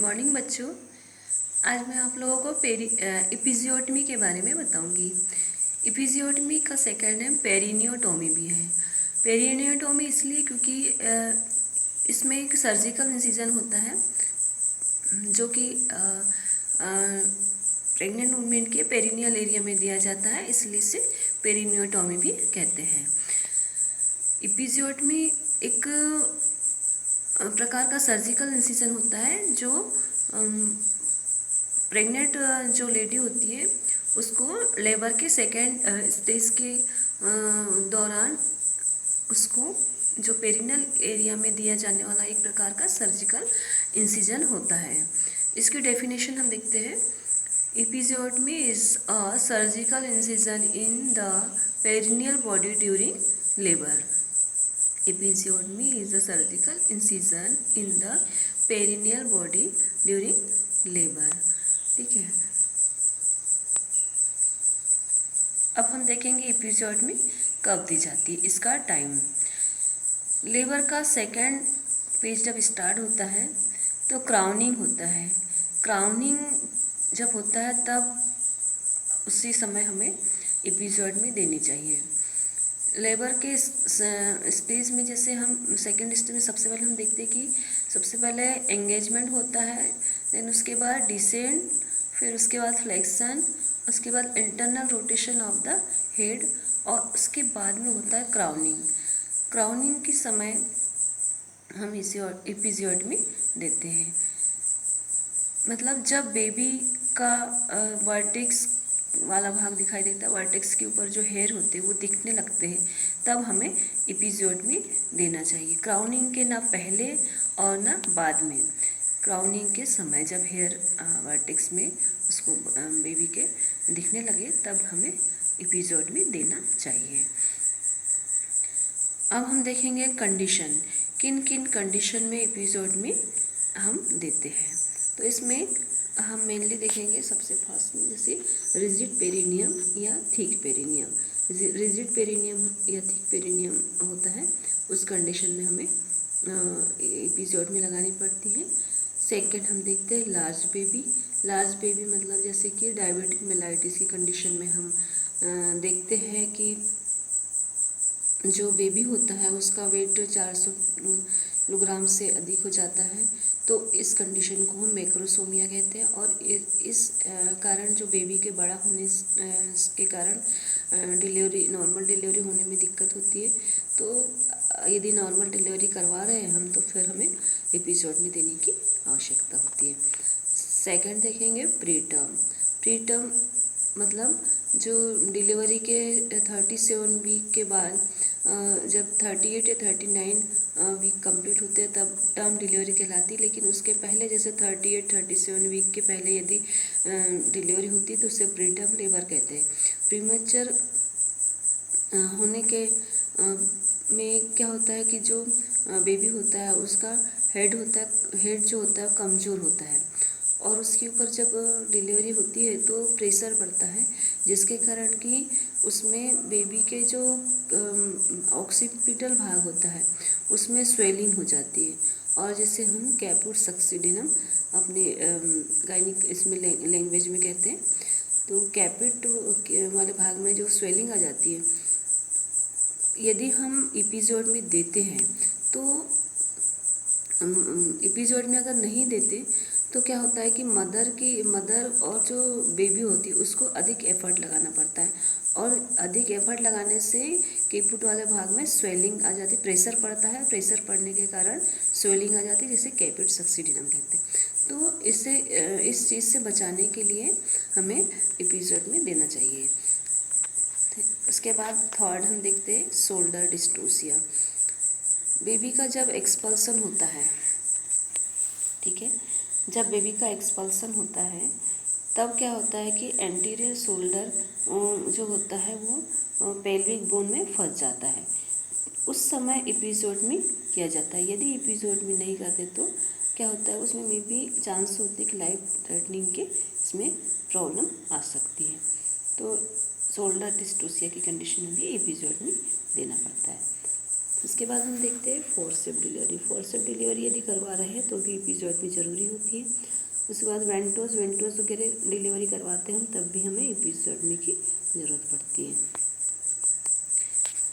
Morning बच्चों। आज मैं आप लोगों को एपिजियोटमी के बारे में बताऊंगी। एपिजियोटमी का सेकंड नेम पेरिनियोटोमी भी है। पेरिनियोटोमी इसलिए क्योंकि इसमें एक सर्जिकल इंसिजन होता है जो कि प्रेग्नेंट वुमेन के पेरिनियल एरिया में दिया जाता है, इसलिए इसे पेरिनियोटोमी भी कहते हैं। एपिजियोटमी एक प्रकार का सर्जिकल इंसिजन होता है जो प्रेग्नेंट जो लेडी होती है उसको लेबर के सेकेंड स्टेज के दौरान उसको जो पेरिनियल एरिया में दिया जाने वाला एक प्रकार का सर्जिकल इंसिजन होता है। इसकी डेफिनेशन हम देखते हैं। Episiotomy is a surgical incision in the perineal body during labour. Episiotomy is a surgical incision in the perineal body during labor। ठीक है, अब हम देखेंगे एपिजियोटमी कब दी जाती है, इसका टाइम। लेबर का सेकेंड फेज जब स्टार्ट होता है तो क्राउनिंग होता है। क्राउनिंग जब होता है तब उसी समय हमें एपिजियोटमी देनी चाहिए। लेबर के स्टेज में जैसे हम सेकेंड स्टेज में सबसे पहले हम देखते हैं कि सबसे पहले एंगेजमेंट होता है, देन उसके बाद डिसेंड, फिर उसके बाद फ्लेक्शन, उसके बाद internal rotation of the head, और उसके बाद में होता है क्राउनिंग। क्राउनिंग के समय हम इसे एपिजियोटमी देते हैं। मतलब जब बेबी का वर्टेक्स वाला भाग दिखाई देता है, वर्टेक्स के ऊपर जो हेयर होते हैं वो दिखने लगते हैं, तब हमें एपिजियोटमी देना चाहिए। क्राउनिंग के ना पहले और ना बाद में। क्राउनिंग के समय जब हेयर वर्टेक्स में उसको बेबी के दिखने लगे तब हमें एपिजियोटमी देना चाहिए। अब हम देखेंगे कंडीशन, किन किन कंडीशन में एपिजियोटमी हम देते हैं। तो इसमें हम मेनली देखेंगे सबसे फर्स्ट में जैसे रिजिड पेरिनियम या थिक पेरिनियम। रिजिड पेरिनियम या थिक पेरिनियम होता है, उस कंडीशन में हमें एपिजियोटमी लगानी पड़ती है। सेकंड हम देखते हैं लार्ज बेबी। लार्ज बेबी मतलब जैसे कि डायबिटिक मेलाइटिस की कंडीशन में हम देखते हैं कि जो बेबी होता है उसका वेट 400 किलोग्राम से अधिक हो जाता है, तो इस कंडीशन को हम मैक्रोसोमिया कहते हैं। और इस कारण जो बेबी के बड़ा होने के कारण नॉर्मल डिलीवरी होने में दिक्कत होती है। तो यदि नॉर्मल डिलीवरी करवा रहे हैं हम तो फिर हमें एपिजियोटमी देने की आवश्यकता होती है। सेकंड देखेंगे प्रीटर्म। प्रीटर्म मतलब जो डिलीवरी के 37 वीक के बाद जब 38 या 39 वीक कंप्लीट होते हैं तब टर्म डिलीवरी कहलाती है। लेकिन उसके पहले जैसे 38-37 वीक के पहले यदि डिलीवरी होती है तो उसे प्रीटर्म लेबर कहते हैं। प्रीमेच्योर होने के में क्या होता है कि जो बेबी होता है उसका हेड जो होता है कमज़ोर होता है, और उसके ऊपर जब डिलीवरी होती है तो प्रेशर पड़ता है, जिसके कारण कि उसमें बेबी के जो ऑक्सीपिटल भाग होता है उसमें स्वेलिंग हो जाती है, और जैसे हम कैपुट सक्सीडिनम अपने गायनिक इसमें लैंग्वेज में कहते हैं। तो कैपिट वाले भाग में जो स्वेलिंग आ जाती है, यदि हम एपिजियोटमी देते हैं तो एपिजियोटमी अगर नहीं देते तो क्या होता है कि मदर और जो बेबी होती है उसको अधिक एफर्ट लगाना पड़ता है, और अधिक एफर्ट लगाने से कैपुट वाले भाग में स्वेलिंग आ जाती है, प्रेशर पड़ता है, प्रेशर पड़ने के कारण स्वेलिंग आ जाती है, जिसे कैपुट सक्सीडिनम कहते हैं। तो इस चीज़ से बचाने के लिए हमें एपिजियोटमी देना चाहिए। उसके बाद थर्ड हम देखते हैं शोल्डर डिस्टोसिया। बेबी का जब एक्सपल्सन होता है, ठीक है, जब बेबी का एक्सपल्सन होता है तब क्या होता है कि एंटीरियर शोल्डर जो होता है वो पेल्विक बोन में फंस जाता है। उस समय एपिजियोटमी किया जाता है। यदि एपिजियोटमी नहीं करते तो क्या होता है, उसमें मे बी चांस होते हैं कि लाइफ थ्रेटनिंग के इसमें प्रॉब्लम आ सकती है। तो शोल्डर डिस्टोसिया की कंडीशन में भी एपिजियोटमी देना पड़ता है। उसके बाद हम देखते हैं फोर्सेप डिलीवरी। फोर्सेप डिलीवरी यदि करवा रहे हैं तो भी एपिजॉइडमी ज़रूरी होती है। उसके बाद वेंटोस वगैरह डिलीवरी करवाते हैं हम, तब भी हमें एपिजॉइडमी की ज़रूरत पड़ती है।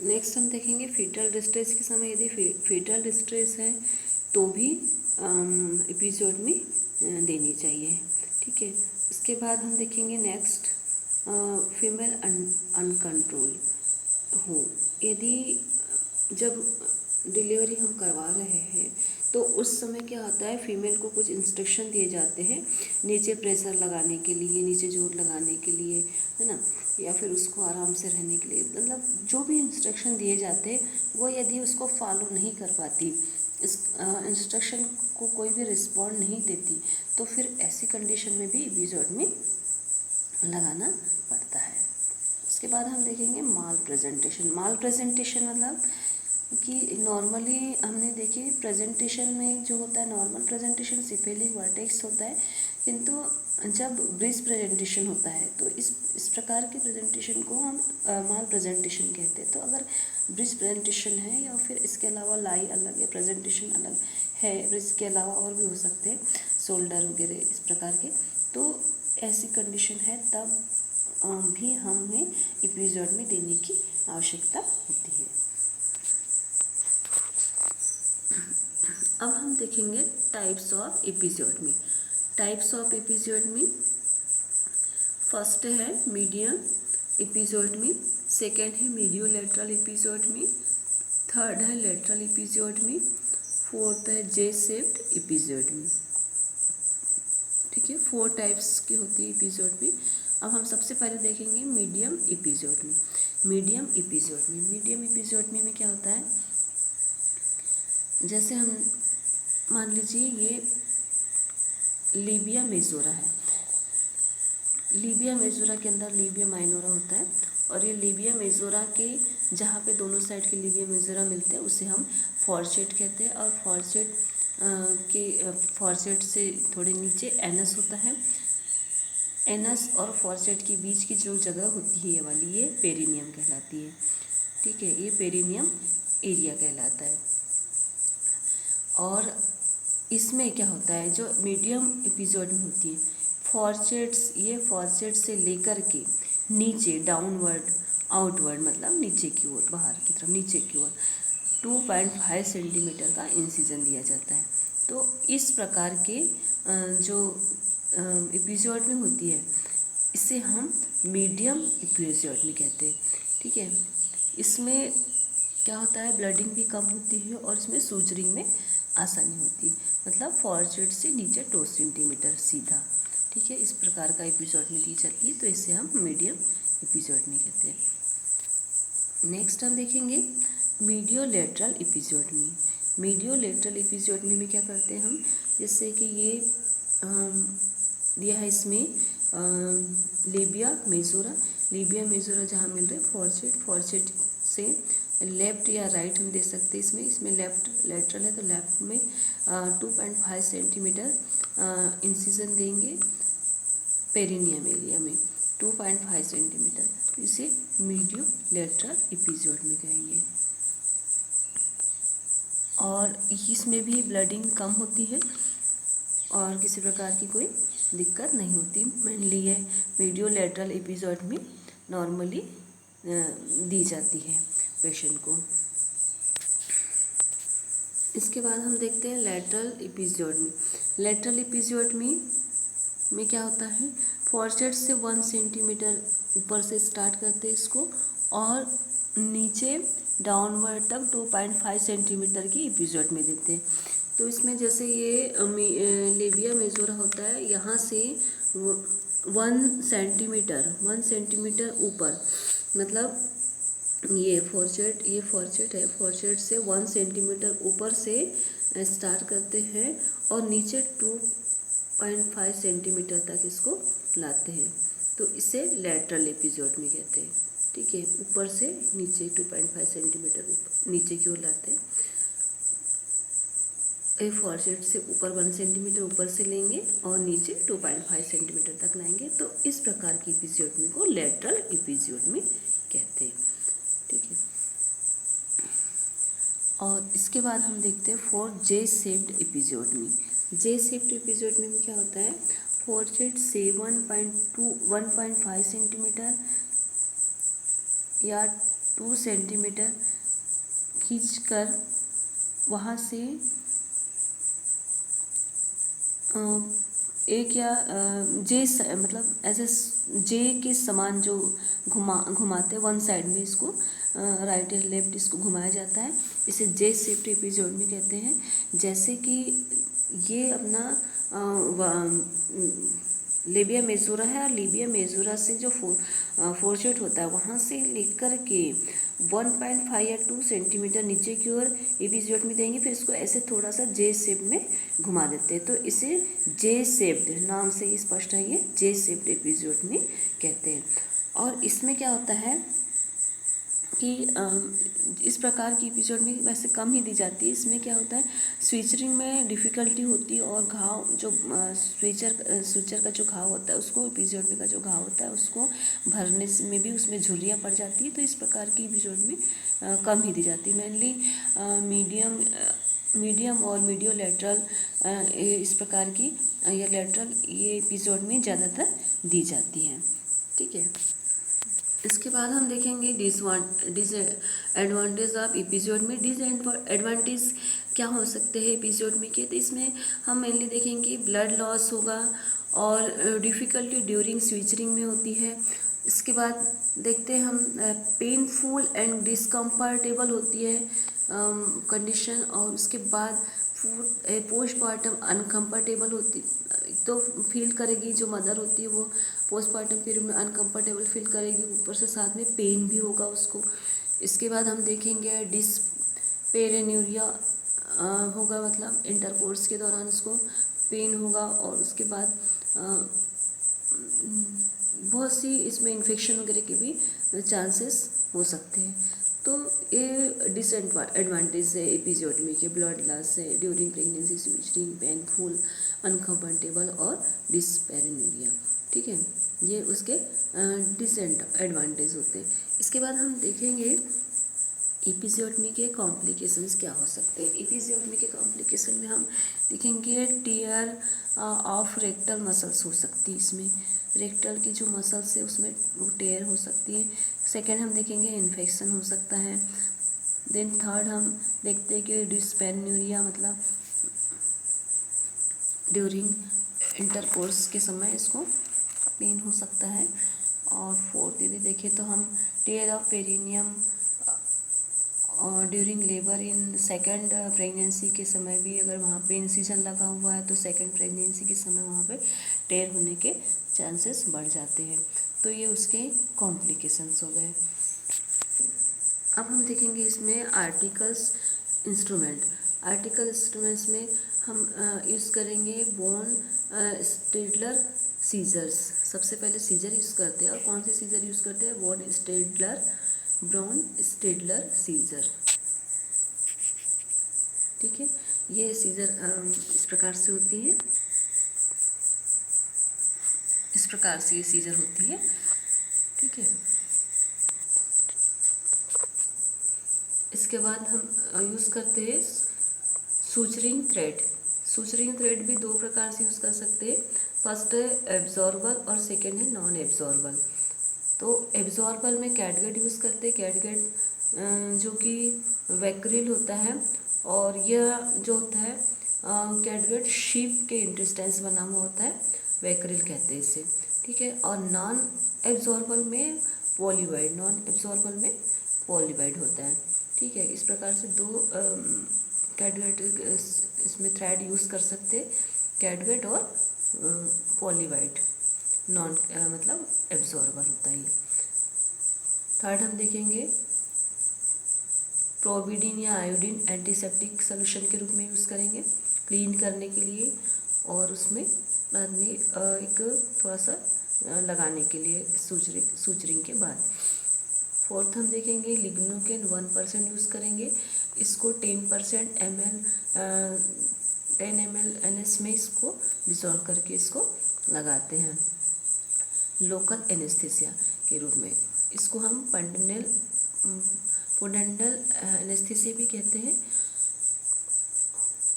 नेक्स्ट हम देखेंगे फीटल डिस्ट्रेस के समय यदि फीटल डिस्ट्रेस है तो भी एपिजॉइडमी देनी चाहिए। ठीक है। इसके बाद हम देखेंगे नेक्स्ट फीमेल अनकंट्रोल हो। यदि जब डिलीवरी हम करवा रहे हैं तो उस समय क्या होता है, फीमेल को कुछ इंस्ट्रक्शन दिए जाते हैं नीचे प्रेशर लगाने के लिए, नीचे जोर लगाने के लिए, है ना, या फिर उसको आराम से रहने के लिए, मतलब जो भी इंस्ट्रक्शन दिए जाते हैं वो यदि उसको फॉलो नहीं कर पाती, इस इंस्ट्रक्शन को कोई भी रिस्पॉन्ड नहीं देती, तो फिर ऐसी कंडीशन में भी एपिजॉइडमी लगाना पड़ता है। उसके बाद हम देखेंगे माल प्रेजेंटेशन। माल प्रेजेंटेशन मतलब कि नॉर्मली हमने देखी प्रेजेंटेशन में जो होता है नॉर्मल प्रेजेंटेशन सिफेलिक वर्टेक्स होता है, किंतु जब ब्रिज प्रेजेंटेशन होता है तो इस प्रकार के प्रेजेंटेशन को हम माल प्रेजेंटेशन कहते हैं। तो अगर ब्रिज प्रेजेंटेशन है या फिर इसके अलावा लाई अलग है, प्रेजेंटेशन अलग है, ब्रिज के अलावा और भी हो सकते हैं, शोल्डर वगैरह इस प्रकार के, तो ऐसी कंडीशन है तब भी हमें एपिजॉइडमी देने की आवश्यकता होती है। अब हम देखेंगे types of episiotomy. Types of episiotomy, first है मीडियम एपिजॉइडमी, सेकंड है मीडियोलैटरल एपिजॉइडमी, थर्ड है लैटरल एपिजॉइडमी, फोर्थ है जे शेप्ड एपिजॉइडमी। ठीक है, 4 टाइप्स की होती है एपिजॉइडमी। अब हम सबसे पहले देखेंगे मीडियम एपिजॉइडमी। मीडियम एपिजॉइडमी में क्या होता है, जैसे हम मान लीजिए ये लीबिया मेजोरा है, लीबिया मेजोरा के अंदर लीबिया माइनोरा होता है, और ये लीबिया मेजोरा के जहाँ पे दोनों साइड के लीबिया मेजोरा मिलते हैं उसे हम फॉरसेट कहते हैं, और फॉरसेट से थोड़े नीचे एनस होता है। एनस और फॉरसेट के बीच की जो जगह होती है ये वाली, ये पेरिनियम कहलाती है। ठीक है, ये पेरिनियम एरिया कहलाता है। और इसमें क्या होता है, जो मीडियम एपिजॉइडमी होती है, फॉरसेट से लेकर के नीचे डाउनवर्ड आउटवर्ड, मतलब नीचे की ओर, बाहर की तरफ नीचे की ओर 2.5 सेंटीमीटर का इंसिजन दिया जाता है। तो इस प्रकार के जो एपिजॉइडमी होती है इसे हम मीडियम एपिजॉइडमी कहते हैं। ठीक है, इसमें क्या होता है, ब्लडिंग भी कम होती है और इसमें सूजरिंग में आसानी होती है, मतलब फॉरसेट से नीचे 2 सेंटीमीटर सीधा। ठीक है, इस प्रकार का एपिजॉइडमी दी जाती है, तो इसे हम मीडियम एपिजॉइडमी कहते हैं। नेक्स्ट हम देखेंगे मीडियोलैटरल एपिजॉइडमी। मीडियोलैटरल एपिजॉइडमी में क्या करते हैं हम, जैसे कि ये दिया है इसमें लीबिया मेजोरा जहाँ मिल रहे फॉरसेट से लेफ्ट या राइट हम दे सकते हैं। इसमें लेफ्ट लेटरल है तो लेफ्ट में 2.5 सेंटीमीटर इंसिजन देंगे पेरिनियम एरिया में 2.5 सेंटीमीटर, तो इसे मीडियोलैटरल एपिजॉइडमी कहेंगे। और इसमें भी ब्लडिंग कम होती है और किसी प्रकार की कोई दिक्कत नहीं होती। मेनली ये मीडियोलैटरल एपिजॉइडमी नॉर्मली दी जाती है पेशेंट को। इसके बाद हम देखते हैं लैटरल एपिजॉइडमी। लैटरल एपिजॉइडमी में क्या होता है, फॉरसेट से 1 सेंटीमीटर ऊपर से स्टार्ट करते हैं इसको, और नीचे डाउनवर्ड तक 2.5 सेंटीमीटर की एपिजॉइडमी देते हैं। तो इसमें जैसे ये लीबिया मेजोरा होता है, यहाँ से 1 सेंटीमीटर ऊपर, मतलब ये फॉरसेट है, फॉरसेट से 1 सेंटीमीटर ऊपर से स्टार्ट करते हैं और नीचे 2.5 सेंटीमीटर तक इसको लाते हैं, तो इसे लैटरल एपिजॉइडमी कहते हैं। ठीक है, ऊपर से नीचे 2.5 सेंटीमीटर नीचे की ओर लाते हैं। फॉरसेट से ऊपर 1 सेंटीमीटर ऊपर से लेंगे और नीचे 2.5 सेंटीमीटर तक लाएंगे, तो इस प्रकार की एपिजॉइडमी को लैटरल एपिजॉइडमी कहते हैं। ठीक है, और इसके बाद हम देखते हैं for J shaped episiotomy. J shaped episiotomy में क्या होता है, फोरजेट से 1.5 सेंटीमीटर या 2 सेंटीमीटर खींचकर वहाँ से एक या जे मतलब ऐसे जे के समान जो घुमाते हैं वन साइड में, इसको राइट या लेफ्ट इसको घुमाया जाता है, इसे जे शेप्ड एपिसोड में कहते हैं। जैसे कि ये अपना लेबिया मेजोरा है, और लेबिया मेजोरा से जो फोरशेट होता है वहाँ से लेकर के 1.5 या 2 सेंटीमीटर नीचे की ओर एपिसोड में देंगे, फिर इसको ऐसे थोड़ा सा जे शेप में घुमा देते हैं, तो इसे जे शेप्ड नाम से ही स्पष्ट है, ये जे शेप्ड एपिसोड में कहते हैं। और इसमें क्या होता है कि इस प्रकार की एपिसोड में वैसे कम ही दी जाती है। इसमें क्या होता है, स्विचरिंग में डिफ़िकल्टी होती है, और घाव जो स्विचर का जो घाव होता है उसको, एपिसोड में का जो घाव होता है उसको भरने में भी उसमें झुर्रियाँ पड़ जाती है, तो इस प्रकार की एपिसोड में कम ही दी जाती है। मेनली मीडियम और मीडियो लेटरल इस प्रकार की या लेटरल ये एपिसोड में ज़्यादातर दी जाती है। ठीक है, इसके बाद हम देखेंगे डिसएडवांटेज ऑफ एपिसोड में। डिसएडवांटेज क्या हो सकते हैं एपिसोड में के, तो इसमें हम मेनली देखेंगे ब्लड लॉस होगा और डिफ़िकल्टी ड्यूरिंग स्विचरिंग में होती है। इसके बाद देखते हैं हम पेनफुल एंड डिस्कम्फर्टेबल होती है कंडीशन, और उसके बाद पोस्टमार्टम अनकम्फर्टेबल होती, तो फील करेगी जो मदर होती है वो पोस्टमार्टम पीरियड में अनकम्फर्टेबल फील करेगी, ऊपर से साथ में पेन भी होगा उसको। इसके बाद हम देखेंगे डिस्पेरेन्यूरिया होगा, मतलब इंटरकोर्स के दौरान उसको पेन होगा, और उसके बाद बहुत सी इसमें इन्फेक्शन वगैरह के भी चांसेस हो सकते हैं। तो ये डिसएडवांटेज है एपिसोड में कि ब्लड लॉस है ड्यूरिंग प्रेगनेंसी, स्विचरिंग, पेनफुल, अनकम्फर्टेबल और डिस्पेरेन्यूरिया। ठीक है, ये उसके डिसएडवांटेज होते हैं। इसके बाद हम देखेंगे एपिसोडमी के कॉम्प्लिकेशंस क्या हो सकते हैं। एपिसोडमी के कॉम्प्लिकेशन में हम देखेंगे टीयर ऑफ रेक्टल मसल्स हो सकती है, इसमें रेक्टल की जो मसल्स है उसमें वो टेयर हो सकती है। सेकेंड हम देखेंगे इन्फेक्शन हो सकता है। देन थर्ड हम देखते हैं कि डिस्पेरेन्यूरिया, मतलब ड्यूरिंग इंटरकोर्स के समय इसको पेन हो सकता है। और फोर्थ यदि देखें तो हम टेयर ऑफ पेरिनियम और during labour in second pregnancy के समय भी अगर वहाँ पे इंसिजन लगा हुआ है तो सेकंड प्रेगनेंसी के समय वहाँ पे टेयर होने के चांसेस बढ़ जाते हैं। तो ये उसके कॉम्प्लिकेशंस हो गए। अब हम देखेंगे इसमें आर्टिकल्स इंस्ट्रूमेंट। आर्टिकल इंस्ट्रूमेंट्स में हम यूज़ करेंगे बोन स्टेडलर सीजर्स। सबसे पहले सीजर यूज़ करते हैं, और कौन से सीजर यूज़ करते हैं, ब्राउन स्टेडलर सीजर। ठीक है, ये सीजर इस प्रकार से होती है, इस प्रकार से ये सीजर होती है। ठीक है, इसके बाद हम यूज़ करते हैं सूचरिंग थ्रेड। सूचरिंग थ्रेड भी दो प्रकार से यूज़ कर सकते हैं, फर्स्ट है एब्जॉर्बल और सेकेंड है नॉन एब्जॉर्बल। तो एब्जॉर्बल में कैटगट यूज़ करते हैं, कैटगट जो कि वैक्रिल होता है, और यह जो होता है कैटगट शीप के इंटेस्टाइन्स बना हुआ होता है, वैक्रिल कहते हैं इसे। ठीक है, और नॉन एब्जॉर्बल में पॉलीवाइड, नॉन एब्जॉर्बल में पॉलीवाइड होता है। ठीक है, इस प्रकार से दो कैटगट इसमें थ्रेड यूज़ कर सकते हैं, कैटगट और पॉलीवाइड, नॉन मतलब एब्जॉर्बल होता है। थर्ड हम देखेंगे प्रोविडिन या आयोडीन एंटीसेप्टिक सोल्यूशन के रूप में यूज़ करेंगे क्लीन करने के लिए, और उसमें बाद में एक थोड़ा सा लगाने के लिए सूचरिंग के बाद। फोर्थ हम देखेंगे लिग्नोकेन 1% यूज़ करेंगे, इसको 10% ml 10 ml NS में इसको डिसॉल्व करके इसको लगाते हैं लोकल एनेस्थीसिया के रूप में। इसको हम पोडेंटल एनेस्थीसिया भी कहते हैं,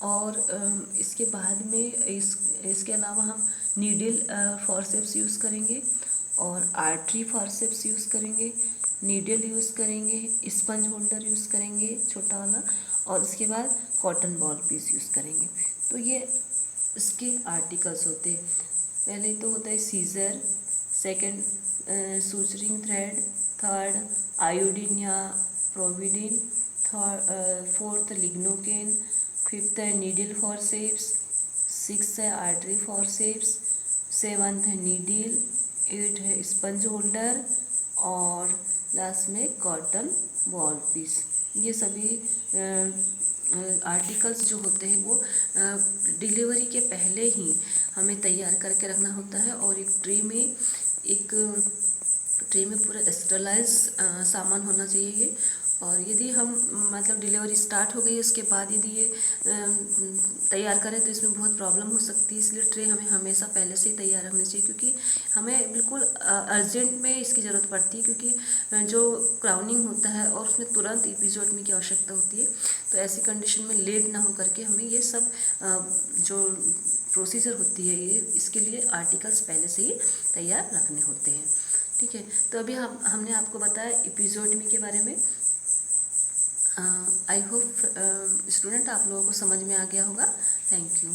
और इसके बाद में इसके अलावा हम नीडल फॉरसेप्स यूज़ करेंगे और आर्टरी फॉरसेप्स यूज़ करेंगे, नीडल यूज़ करेंगे, स्पंज होल्डर यूज़ करेंगे छोटा वाला, और इसके बाद कॉटन बॉल पीस यूज़ करेंगे। तो ये इसके आर्टिकल्स होते हैं। पहले तो होता है scissor, second suturing thread, third iodine या प्रोविडीन, फोर्थ लिग्नोकेन, फिफ्थ है नीडल फॉरसेप्स, सिक्स है आर्टरी फॉरसेप्स, सेवन्थ है नीडल, एट है स्पंज होल्डर, और लास्ट में कॉटन बॉल पीस। ये सभी आर्टिकल्स जो होते हैं वो डिलीवरी के पहले ही हमें तैयार करके रखना होता है, और एक ट्रे में पूरा स्टरलाइज सामान होना चाहिए ये। और यदि हम मतलब डिलीवरी स्टार्ट हो गई उसके बाद यदि ये तैयार करें तो इसमें बहुत प्रॉब्लम हो सकती है, इसलिए ट्रे हमें हमेशा पहले से ही तैयार रखनी चाहिए, क्योंकि हमें बिल्कुल अर्जेंट में इसकी ज़रूरत पड़ती है, क्योंकि जो क्राउनिंग होता है और उसमें तुरंत एपिसोड की आवश्यकता होती है। तो ऐसी कंडीशन में लेट ना हो करके हमें ये सब जो प्रोसीजर होती है ये इसके लिए आर्टिकल्स पहले से ही तैयार रखने होते हैं। ठीक है, तो अभी हमने आपको बताया एपिसोडमी के बारे में। आई होप स्टूडेंट आप लोगों को समझ में आ गया होगा। Thank you.